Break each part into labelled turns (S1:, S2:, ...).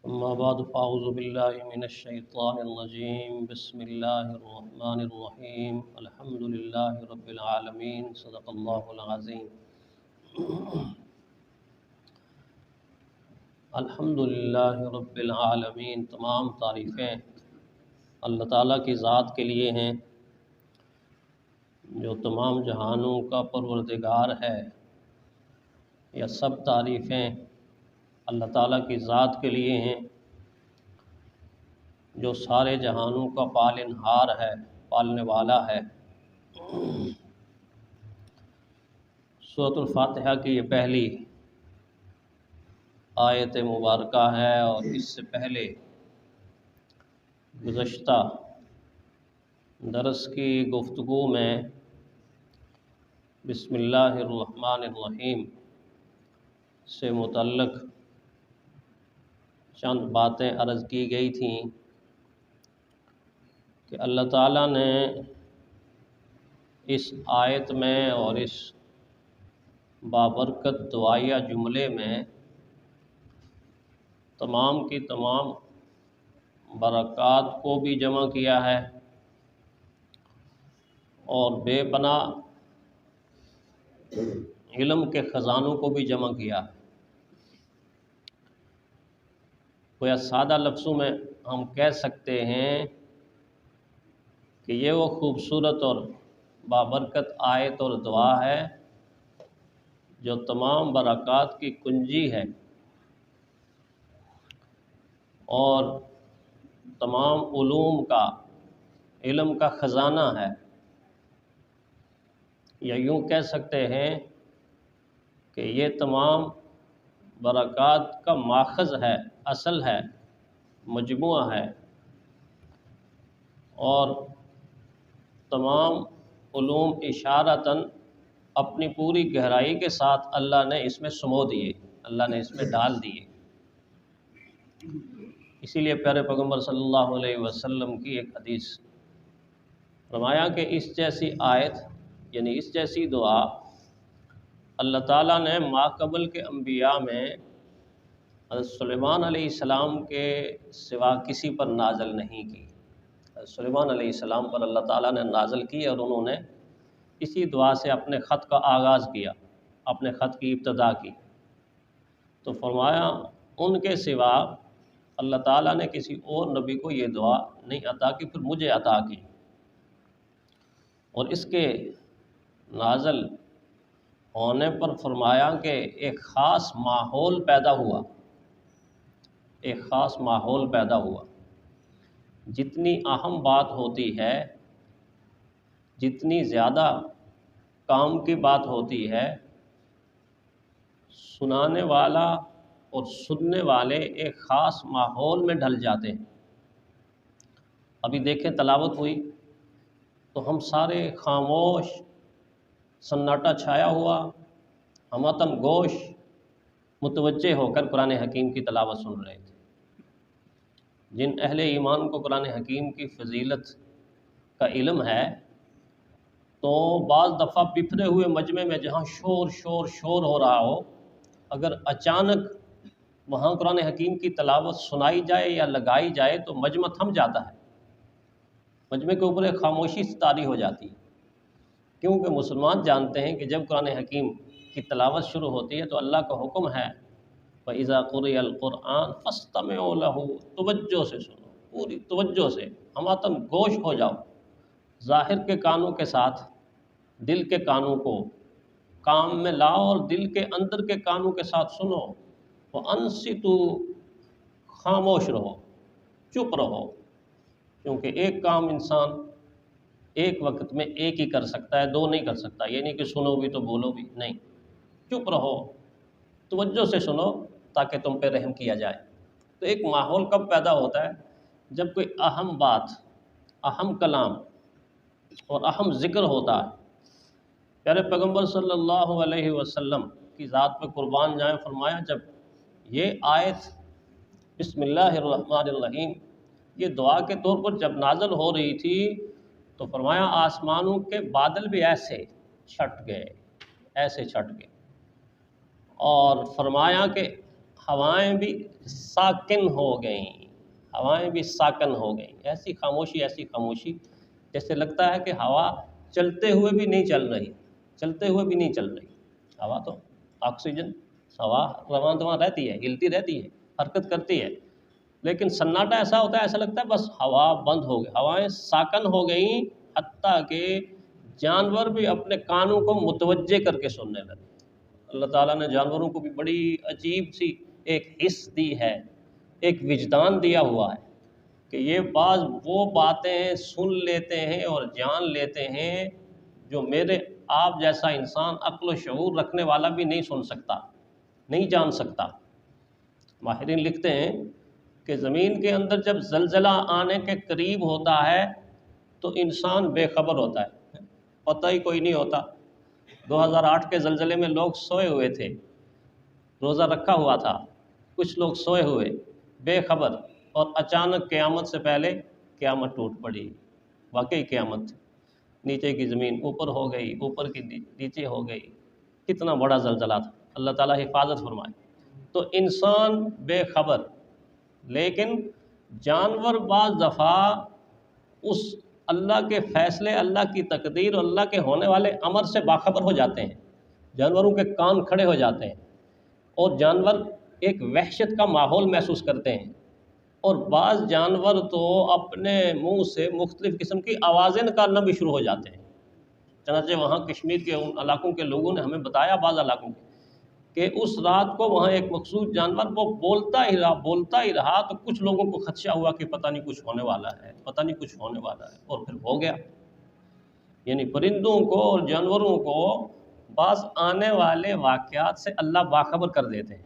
S1: أما بعد فأعوذ بالله من الشيطان الرجيم بسم الله الرحمن الرحيم الحمد لله رب العالمين صدق الله العظيم الحمد للہ رب العالمین۔ تمام تعریفیں اللہ تعالیٰ کی ذات کے لیے ہیں جو تمام جہانوں کا پروردگار ہے۔ یہ سب تعریفیں اللہ تعالیٰ کی ذات کے لیے ہیں جو سارے جہانوں کا پالنہار ہے، پالنے والا ہے۔ سورۃ الفاتحہ کی یہ پہلی آیت مبارکہ ہے، اور اس سے پہلے گزشتہ درس کی گفتگو میں بسم اللہ الرحمن الرحیم سے متعلق چند باتیں عرض کی گئی تھیں کہ اللہ تعالیٰ نے اس آیت میں اور اس بابرکت دعائیہ جملے میں تمام کی تمام برکات کو بھی جمع کیا ہے اور بے پناہ علم کے خزانوں کو بھی جمع کیا ہے۔ گویا سادہ لفظوں میں ہم کہہ سکتے ہیں کہ یہ وہ خوبصورت اور بابرکت آیت اور دعا ہے جو تمام برکات کی کنجی ہے اور تمام علوم کا، علم کا خزانہ ہے، یا یوں کہہ سکتے ہیں کہ یہ تمام برکات کا ماخذ ہے، اصل ہے، مجموعہ ہے، اور تمام علوم اشارتاً اپنی پوری گہرائی کے ساتھ اللہ نے اس میں سمو دیے، اللہ نے اس میں ڈال دیے۔ اسی لیے پیارے پیغمبر صلی اللہ علیہ وسلم کی ایک حدیث فرمایا کہ اس جیسی آیت یعنی اس جیسی دعا اللہ تعالیٰ نے ماقبل کے انبیاء میں حضرت سلیمان علیہ السلام کے سوا کسی پر نازل نہیں کی۔ حضرت سلیمان علیہ السلام پر اللہ تعالیٰ نے نازل کی اور انہوں نے اسی دعا سے اپنے خط کا آغاز کیا، اپنے خط کی ابتدا کی۔ تو فرمایا ان کے سوا اللہ تعالیٰ نے کسی اور نبی کو یہ دعا نہیں عطا کی، پھر مجھے عطا کی۔ اور اس کے نازل ہونے پر فرمایا کہ ایک خاص ماحول پیدا ہوا، ایک خاص ماحول پیدا ہوا۔ جتنی اہم بات ہوتی ہے، جتنی زیادہ کام کی بات ہوتی ہے، سنانے والا اور سننے والے ایک خاص ماحول میں ڈھل جاتے ہیں۔ ابھی دیکھیں تلاوت ہوئی تو ہم سارے خاموش، سناٹا چھایا ہوا، ہمتم گوش متوجہ ہو کر قرآن حکیم کی تلاوت سن رہے تھے۔ جن اہل ایمان کو قرآن حکیم کی فضیلت کا علم ہے تو بعض دفعہ بکھرے ہوئے مجمع میں جہاں شور شور شور ہو رہا ہو، اگر اچانک وہاں قرآن حکیم کی تلاوت سنائی جائے یا لگائی جائے تو مجمع تھم جاتا ہے، مجمع کے اوپر ایک خاموشی طاری ہو جاتی ہے، کیونکہ مسلمان جانتے ہیں کہ جب قرآن حکیم کی تلاوت شروع ہوتی ہے تو اللہ کا حکم ہے وَإِذَا قُرِئَ الْقُرْآنُ فَاسْتَمِعُوا لَهُ، توجہ سے سنو، پوری توجہ سے، ہماتم گوش ہو جاؤ، ظاہر کے کانوں کے ساتھ دل کے کانوں کو کام میں لاؤ اور دل کے اندر کے کانوں کے ساتھ سنو۔ وَأَنصِتُوا، خاموش رہو، چپ رہو، کیونکہ ایک کام انسان ایک وقت میں ایک ہی کر سکتا ہے، دو نہیں کر سکتا۔ یہ نہیں کہ سنو بھی تو بولو بھی، نہیں، چپ رہو، توجہ سے سنو تاکہ تم پہ رحم کیا جائے۔ تو ایک ماحول کب پیدا ہوتا ہے؟ جب کوئی اہم بات، اہم کلام اور اہم ذکر ہوتا ہے۔ پیارے پیغمبر صلی اللہ علیہ وسلم کی ذات پہ قربان جائیں، فرمایا جب یہ آیت بسم اللہ الرحمن الرحیم یہ دعا کے طور پر جب نازل ہو رہی تھی تو فرمایا آسمانوں کے بادل بھی ایسے چھٹ گئے، ایسے چھٹ گئے، اور فرمایا کہ ہوائیں بھی ساکن ہو گئیں، ہوائیں بھی ساکن ہو گئیں، ایسی خاموشی جیسے لگتا ہے کہ ہوا چلتے ہوئے بھی نہیں چل رہی، چلتے ہوئے بھی نہیں چل رہی۔ ہوا تو آکسیجن، ہوا رواں دواں رہتی ہے، ہلتی رہتی ہے، حرکت کرتی ہے، لیکن سناٹا ایسا ہوتا ہے، ایسا لگتا ہے بس ہوا بند ہو گئی، ہوائیں ساکن ہو گئیں، حتیٰ کہ جانور بھی اپنے کانوں کو متوجہ کر کے سننے لگے۔ اللہ تعالیٰ نے جانوروں کو بھی بڑی عجیب سی ایک حس دی ہے، ایک وجدان دیا ہوا ہے کہ یہ بعض وہ باتیں سن لیتے ہیں اور جان لیتے ہیں جو میرے آپ جیسا انسان عقل و شعور رکھنے والا بھی نہیں سن سکتا، نہیں جان سکتا۔ ماہرین لکھتے ہیں کہ زمین کے اندر جب زلزلہ آنے کے قریب ہوتا ہے تو انسان بے خبر ہوتا ہے، پتہ ہی کوئی نہیں ہوتا۔ 2008 کے زلزلے میں لوگ سوئے ہوئے تھے، روزہ رکھا ہوا تھا، کچھ لوگ سوئے ہوئے بے خبر، اور اچانک قیامت سے پہلے قیامت ٹوٹ پڑی، واقعی قیامت تھی، نیچے کی زمین اوپر ہو گئی، اوپر کی نیچے ہو گئی، کتنا بڑا زلزلہ تھا، اللہ تعالیٰ حفاظت فرمائے۔ تو انسان بے خبر، لیکن جانور بعض دفعہ اس اللہ کے فیصلے، اللہ کی تقدیر اور اللہ کے ہونے والے امر سے باخبر ہو جاتے ہیں، جانوروں کے کان کھڑے ہو جاتے ہیں، اور جانور ایک وحشت کا ماحول محسوس کرتے ہیں، اور بعض جانور تو اپنے منہ سے مختلف قسم کی آوازیں نکالنا بھی شروع ہو جاتے ہیں۔ چنانچہ وہاں کشمیر کے ان علاقوں کے لوگوں نے ہمیں بتایا، بعض علاقوں کے، کہ اس رات کو وہاں ایک مخصوص جانور وہ بولتا ہی رہا تو کچھ لوگوں کو خدشہ ہوا کہ پتہ نہیں کچھ ہونے والا ہے، پتہ نہیں کچھ ہونے والا ہے، اور پھر ہو گیا۔ یعنی پرندوں کو اور جانوروں کو بعض آنے والے واقعات سے اللہ باخبر کر دیتے ہیں،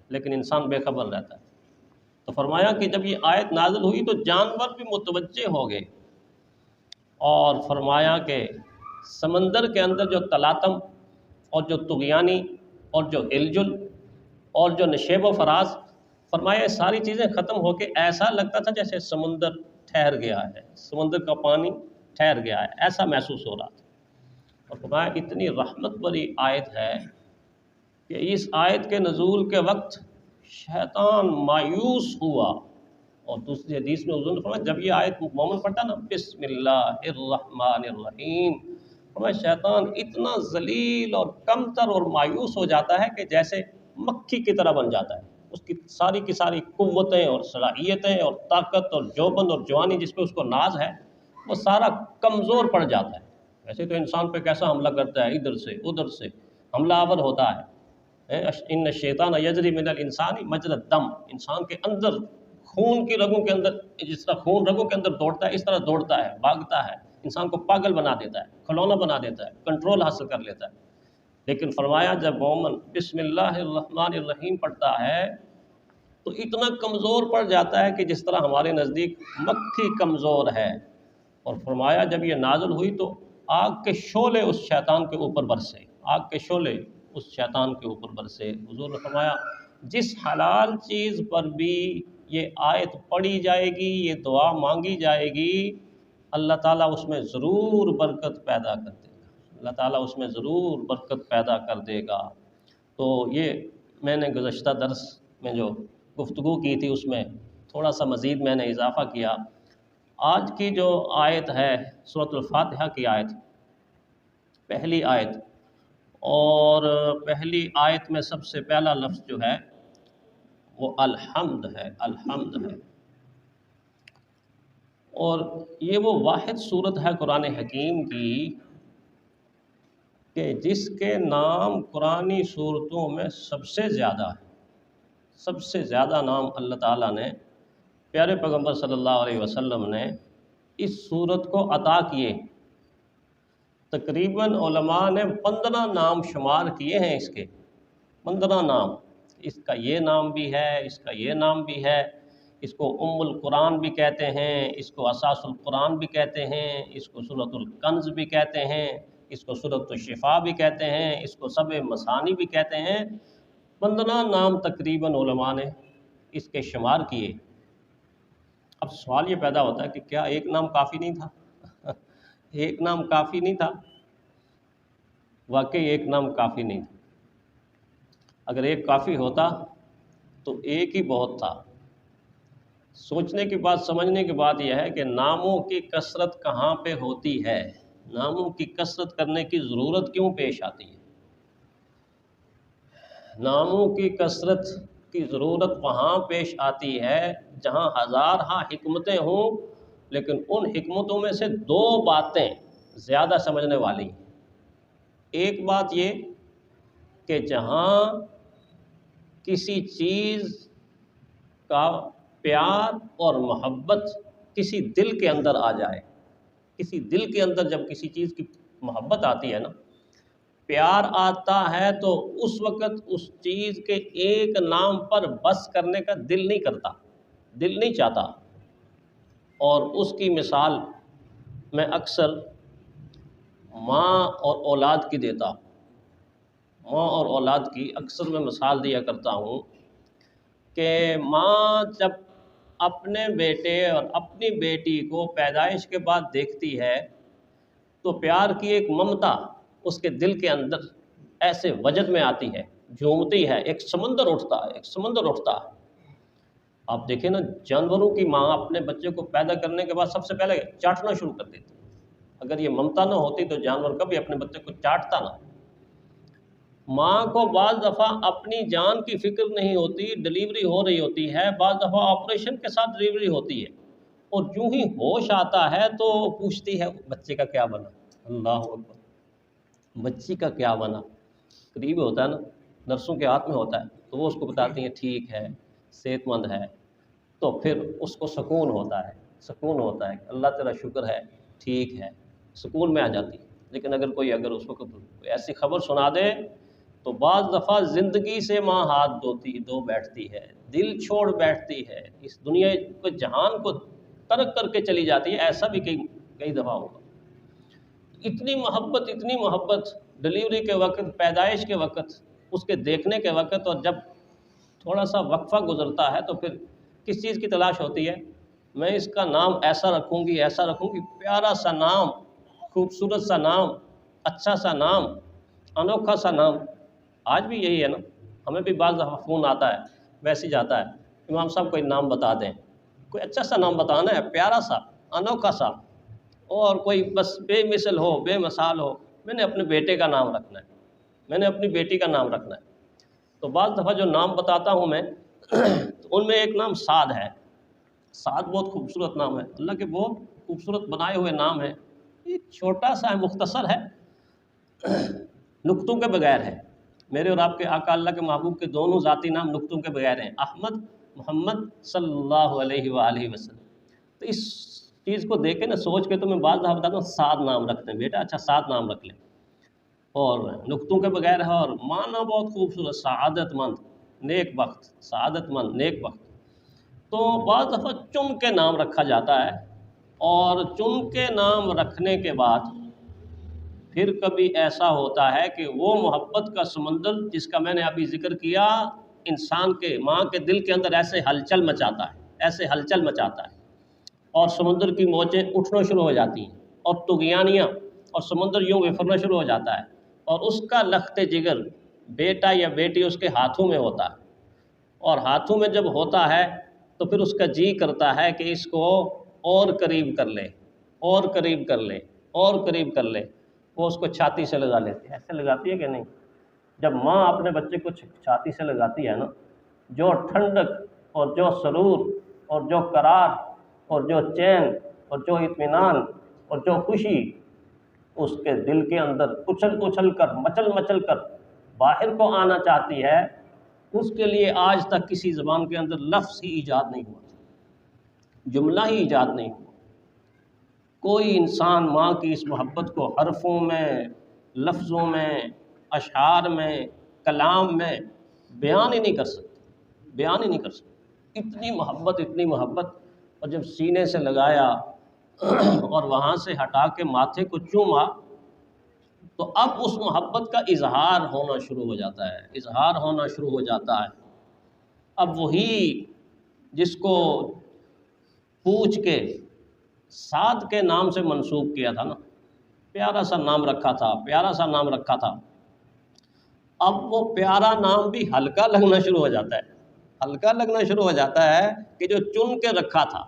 S1: لیکن انسان بے خبر رہتا ہے۔ تو فرمایا کہ جب یہ آیت نازل ہوئی تو جانور بھی متوجہ ہو گئے، اور فرمایا کہ سمندر کے اندر جو تلاطم اور جو طغیانی اور جو ہلجل اور جو نشیب و فراز، فرمایا یہ ساری چیزیں ختم ہو کے ایسا لگتا تھا جیسے سمندر ٹھہر گیا ہے، سمندر کا پانی ٹھہر گیا ہے، ایسا محسوس ہو رہا تھا۔ اور فرمایا اتنی رحمت بری آیت ہے کہ اس آیت کے نزول کے وقت شیطان مایوس ہوا، اور دوسری حدیث میں حضور نے فرمایا جب یہ آیت مومن پڑھتا نا، بسم اللہ الرحمن الرحیم، فرمایا شیطان اتنا ذلیل اور کمتر اور مایوس ہو جاتا ہے کہ جیسے مکھی کی طرح بن جاتا ہے، اس کی ساری قوتیں اور صلاحیتیں اور طاقت اور جوبن اور جوانی جس پہ اس کو ناز ہے، وہ سارا کمزور پڑ جاتا ہے۔ ویسے تو انسان پہ کیسا حملہ کرتا ہے، ادھر سے ادھر سے حملہ آور ہوتا ہے۔ ان الشیطان یجری من الانسان مجری الدم، انسان کے اندر خون کی رگوں کے اندر، جس طرح خون رگوں کے اندر دوڑتا ہے اس طرح دوڑتا ہے، بھاگتا ہے، انسان کو پاگل بنا دیتا ہے، کھلونا بنا دیتا ہے، کنٹرول حاصل کر لیتا ہے۔ لیکن فرمایا جب مومن بسم اللہ الرحمن الرحیم پڑھتا ہے تو اتنا کمزور پڑ جاتا ہے کہ جس طرح ہمارے نزدیک مکھی کمزور ہے۔ اور فرمایا جب یہ نازل ہوئی تو آگ کے شعلے اس شیطان کے اوپر برسے، آگ کے شعلے اس شیطان کے اوپر برسے۔ حضور نے فرمایا جس حلال چیز پر بھی یہ آیت پڑھی جائے گی، یہ دعا مانگی جائے گی، اللہ تعالیٰ اس میں ضرور برکت پیدا کر دے گا، اللہ تعالیٰ اس میں ضرور برکت پیدا کر دے گا۔ تو یہ میں نے گزشتہ درس میں جو گفتگو کی تھی اس میں تھوڑا سا مزید میں نے اضافہ کیا۔ آج کی جو آیت ہے سورۃ الفاتحہ کی آیت، پہلی آیت، اور پہلی آیت میں سب سے پہلا لفظ جو ہے وہ الحمد ہے، الحمد ہے، اور یہ وہ واحد صورت ہے قرآن حکیم کی کہ جس کے نام قرآنی صورتوں میں سب سے زیادہ ہے، سب سے زیادہ نام اللہ تعالیٰ نے پیارے پیغمبر صلی اللہ علیہ وسلم نے اس صورت کو عطا کیے۔ تقریباً علماء نے 15 نام شمار کیے ہیں اس کے، 15 نام، اس کا یہ نام بھی ہے، اس کا یہ نام بھی ہے، اس کو ام القرآن بھی کہتے ہیں، اس کو اساس القرآن بھی کہتے ہیں، اس کو سورۃ الکنز بھی کہتے ہیں، اس کو سورۃ الشفاء بھی کہتے ہیں، اس کو سبع مثانی بھی کہتے ہیں۔ 15 نام تقریباً علماء نے اس کے شمار کیے۔ اب سوال یہ پیدا ہوتا ہے کہ کیا ایک نام کافی نہیں تھا؟ ایک نام کافی نہیں تھا؟ واقعی ایک نام کافی نہیں تھا۔ اگر ایک کافی ہوتا تو ایک ہی بہت تھا۔ سوچنے کی بات، سمجھنے کی بات یہ ہے کہ ناموں کی کثرت کہاں پہ ہوتی ہے، ناموں کی کثرت کرنے کی ضرورت کیوں پیش آتی ہے؟ ناموں کی کثرت کی ضرورت وہاں پیش آتی ہے جہاں ہزارہا حکمتیں ہوں، لیکن ان حکمتوں میں سے دو باتیں زیادہ سمجھنے والی ہیں۔ ایک بات یہ کہ جہاں کسی چیز کا پیار اور محبت کسی دل کے اندر آ جائے، کسی دل کے اندر جب کسی چیز کی محبت آتی ہے نا، پیار آتا ہے، تو اس وقت اس چیز کے ایک نام پر بس کرنے کا دل نہیں کرتا، دل نہیں چاہتا۔ اور اس کی مثال میں اکثر ماں اور اولاد کی دیتا ہوں، ماں اور اولاد کی اکثر میں مثال دیا کرتا ہوں کہ ماں جب اپنے بیٹے اور اپنی بیٹی کو پیدائش کے بعد دیکھتی ہے تو پیار کی ایک ممتا اس کے دل کے اندر ایسے وجد میں آتی ہے، جھومتی ہے، ایک سمندر اٹھتا ہے، ایک سمندر اٹھتا ہے۔ آپ دیکھیں نا، جانوروں کی ماں اپنے بچے کو پیدا کرنے کے بعد سب سے پہلے چاٹنا شروع کر دیتی، اگر یہ ممتا نہ ہوتی تو جانور کبھی اپنے بچے کو چاٹتا نہ۔ ماں کو بعض دفعہ اپنی جان کی فکر نہیں ہوتی، ڈلیوری ہو رہی ہوتی ہے، بعض دفعہ آپریشن کے ساتھ ڈلیوری ہوتی ہے، اور جو ہی ہوش آتا ہے تو پوچھتی ہے بچے کا کیا بنا، اللہ اکبر، بچی کا کیا بنا، قریب ہوتا ہے نا، نرسوں کے ہاتھ میں ہوتا ہے، تو وہ اس کو بتاتی ہیں ٹھیک ہے، صحت مند ہے، تو پھر اس کو سکون ہوتا ہے، سکون ہوتا ہے کہ اللہ تیرا شکر ہے، ٹھیک ہے، سکون میں آ جاتی ہے۔ لیکن اگر اس وقت کوئی ایسی خبر سنا دے تو بعض دفعہ زندگی سے ماں ہاتھ دھو بیٹھتی ہے، دل چھوڑ بیٹھتی ہے، اس دنیا کو، جہان کو ترک کر کے چلی جاتی ہے۔ ایسا بھی کئی دفعہ ہوگا۔ اتنی محبت، اتنی محبت ڈلیوری کے وقت، پیدائش کے وقت، اس کے دیکھنے کے وقت، اور جب تھوڑا سا وقفہ گزرتا ہے تو پھر کس چیز کی تلاش ہوتی ہے؟ میں اس کا نام ایسا رکھوں گی، ایسا رکھوں گی، پیارا سا نام، خوبصورت سا نام، اچھا سا نام، انوکھا سا نام۔ آج بھی یہی ہے نا، ہمیں بھی بعض دفعہ فون آتا ہے، میسیج آتا ہے، امام صاحب کوئی نام بتا دیں، کوئی اچھا سا نام بتانا ہے، پیارا سا، انوکھا سا، اور کوئی بس بے مثل ہو، بے مثال ہو۔ میں نے اپنے بیٹے کا نام رکھنا ہے، میں نے اپنی بیٹی کا نام رکھنا ہے۔ تو بعض دفعہ جو نام بتاتا ہوں میں ان میں ایک نام سعد ہے۔ سعد بہت خوبصورت نام ہے، اللہ کے بہت خوبصورت بنائے ہوئے نام ہے۔ ایک چھوٹا سا ہے، مختصر ہے، نقطوں کے بغیر ہے۔ میرے اور آپ کے آقا اللہ کے محبوب کے دونوں ذاتی نام نقطوں کے بغیر ہیں، احمد، محمد صلی اللہ علیہ وآلہ وسلم۔ تو اس چیز کو دیکھ کے نا، سوچ کے تو میں بعض دفعہ بتاتا ہوں سعد نام رکھتے ہیں، بیٹا اچھا سعد نام رکھ لیں، اور نقطوں کے بغیر ہے، اور معنی بہت خوبصورت، سعادت مند، نیک بخت، سعادت مند، نیک بخت۔ تو بعض دفعہ چن کے نام رکھا جاتا ہے، اور چن کے نام رکھنے کے بعد پھر کبھی ایسا ہوتا ہے کہ وہ محبت کا سمندر جس کا میں نے ابھی ذکر کیا، انسان کے، ماں کے دل کے اندر ایسے ہلچل مچاتا ہے، ایسے ہلچل مچاتا ہے، اور سمندر کی موجیں اٹھنا شروع ہو جاتی ہیں، اور طغیانیاں، اور سمندر یوں بفرنا شروع ہو جاتا ہے، اور اس کا لخت جگر بیٹا یا بیٹی اس کے ہاتھوں میں ہوتا ہے، اور ہاتھوں میں جب ہوتا ہے تو پھر اس کا جی کرتا ہے کہ اس کو اور قریب کر لے، اور قریب کر لے، اور قریب کر لے۔ وہ اس کو چھاتی سے لگا لیتی ہے، ایسے لگاتی ہے کہ نہیں؟ جب ماں اپنے بچے کو چھاتی سے لگاتی ہے نا، جو ٹھنڈک اور جو سرور اور جو قرار اور جو چین اور جو اطمینان اور جو خوشی اس کے دل کے اندر اچھل اچھل کر، مچل مچل کر باہر کو آنا چاہتی ہے، اس کے لیے آج تک کسی زبان کے اندر لفظ ہی ایجاد نہیں ہوا، جملہ ہی ایجاد نہیں ہوا۔ کوئی انسان ماں کی اس محبت کو حرفوں میں، لفظوں میں، اشعار میں، کلام میں بیان ہی نہیں کر سکتا، بیان ہی نہیں کر سکتا۔ اتنی محبت، اتنی محبت، اور جب سینے سے لگایا اور وہاں سے ہٹا کے ماتھے کو چوما، تو اب اس محبت کا اظہار ہونا شروع ہو جاتا ہے، اظہار ہونا شروع ہو جاتا ہے۔ اب وہی جس کو پوچھ کے سعد کے نام سے منسوب کیا تھا نا، پیارا سا نام رکھا تھا، پیارا سا نام رکھا تھا، اب وہ پیارا نام بھی ہلکا لگنا شروع ہو جاتا ہے، ہلکا لگنا شروع ہو جاتا ہے کہ جو چن کے رکھا تھا